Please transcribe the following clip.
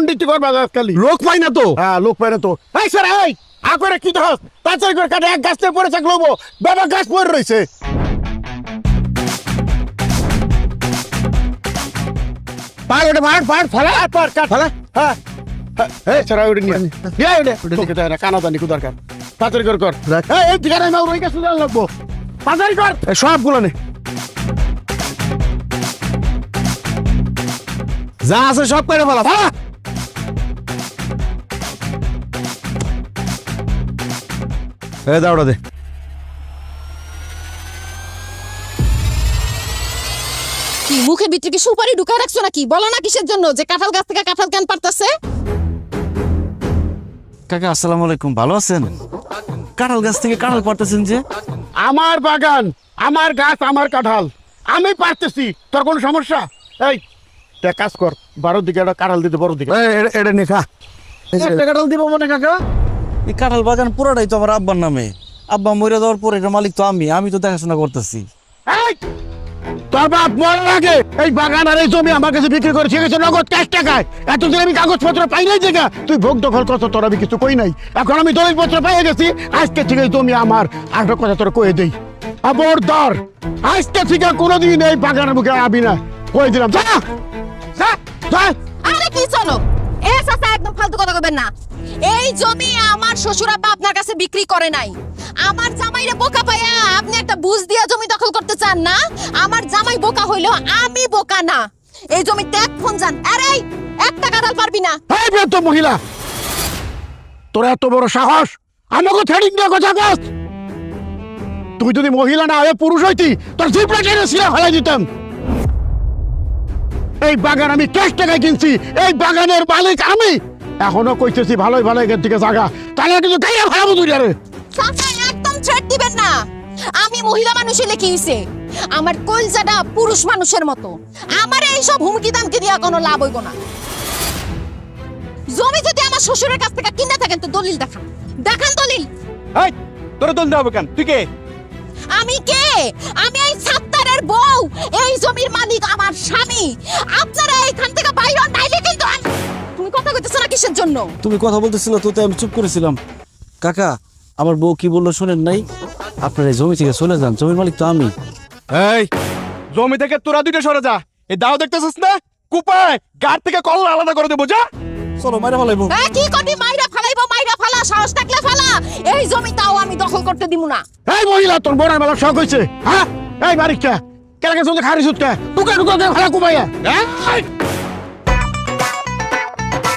পণ্ডিত করবা আজকাল লোক পাই না তো। হ্যাঁ লোক পাই না তো। এই স্যার এই আকরে কি দোস তাছাড়া করে কাটে এক গাছ থেকে পড়ে থাকলো বাবা গাছ পড়ে রইছে। পার ওটা মার পার ফলা পার কাট ফলা। হ্যাঁ এই স্যার ওটা নিয়ে নিয়ে ওটা তোকে তো না কানা জানি কো দরকার তাছাড়া করে কর। এই দিকে না ওই গাছ সুদা লাগবো তাছাড়া কর সবগুলো নে, যা আছে সব করে ফেলা ফেলা। এই দাও ওটা দে। কি মুখের ভিতরে কি সুপারি ঢুকায় রাখছো নাকি? বলো না কিসের জন্য যে কাঁঠাল গাছ থেকে কাঁঠাল কেন পারতাছে? কাকা আসসালামু আলাইকুম, ভালো আছেন? কাঁঠাল গাছ থেকে কাঁঠাল পারতেছেন যে? আমার বাগান আমার গাছ আমার কাঁঠাল আমি পারতেছি, তোর কোনো সমস্যা? এই তুই কাজ কর 12 দিকে একটা কাঁঠাল দিতে বড় দিকে এটা নে খা। কাঁঠাল দিব মানে কাকা? এই কাঁঠাল বাগান পুরোটাই তো আমার আব্বার নামে। আব্বা মরে যাওয়ার পরে এটার মালিক তো আমি তো দেখাশোনা করতেছি। এই তোর বাপ মরার আগে এই বাগান আর এই জমি আমার কাছে বিক্রি করে শিখেছে নগদ ক্যাশ টাকায়। এতদিন আমি কাগজপত্র পাই নাই জায়গা তুই ভোগ দখল করছ, তোর আমি কিছু কই নাই। এখন আমি দলিলপত্র পেয়ে গেছি, আজকে থেকে এই জমি আমার। আর একটা কথা তোর কয়ে দেই, খবরদার আজকে থেকে কোনোদিন এই বাগানের মুখে আবি না, কয়ে দিলাম। যা যা যা। আরে কি চলো এ চাচা, একদম ফালতু কথা কইবেন না। এই জমি আমার শ্বশুর আব্বা আপনার কাছে বিক্রি করে নাই। আমার জামাইরে বোকা পাইয়া আপনি একটা বুঝ দিয়া জমি দখল করতে চান না? আমার জামাই বোকা হইলেও আমি বোকা না। এই জমি ত্যাগ ফোন যান। আরে একটা কাঁঠাল পারবি না। এই বৃদ্ধ মহিলা, তোর এত বড় সাহস আমাকে থ্রেডিং দিয়ে কথা কস? তুই যদি মহিলা না হয়ে পুরুষ হইতি তোর জিপটা টেনে ছিঁড়ে ফেলাই দিতাম। এই বাগান আমি ক্যাশ টাকায় কিনছি, এই বাগানের মালিক আমি। এখনো কইতেছি ভালোই ভালো এখান থেকে জায়গা, তাহলে কিন্তু গাইয়া ভাড়াবো তুই। আরে চাচা একদম থ্রেট দিবেন না। আমি মহিলা মানুষ হলে কি হইছে? আমার কলজাটা পুরুষ মানুষের মতো। আমার এই সব হুমকি দামকি দিয়া কোনো লাভ হইব না। জমি যদি আমার শ্বশুরের কাছ থেকে কিনে থাকেন তো দলিল দেখান, দেখান দলিল। এই তোর দল দাও কেন? তুই কে? আমি কে? আমি এই সাত্তারের বউ, এই জমির মালিক আমার স্বামী। আপনারা এইখান থেকে বাইরে নাইলে কিন্তু তুমি কথা কইতেছ না কিসের জন্য? তুমি কথা বলতেছিল তো, তাই আমি চুপ করেছিলাম। কাকা আমার বউ কি বললো শোনেন নাই? আপনার এই জমি থেকে চলে যান, জমির মালিক তো আমি। এই জমি থেকে তোরা দুইটা সরে যা। এই দাও দেখতেছিস না কুপায় গাড় থেকে কল্লা আলাদা করে দেবো। যা চলো মাইরা ফেলাইবো। কি করবি? মাইরা ফালাইবো, মাইরা ফালা, সাহস থাকলে ফালা। এই জমিটাও আমি দখল করতে দিব না। এই মহিলা, তোর বড় মেলা শখ হয়েছে? হ্যাঁ এই বাড়িটা কেন গেছে খারিস? টুকা টুকা ভাড়া কুমাইয়া।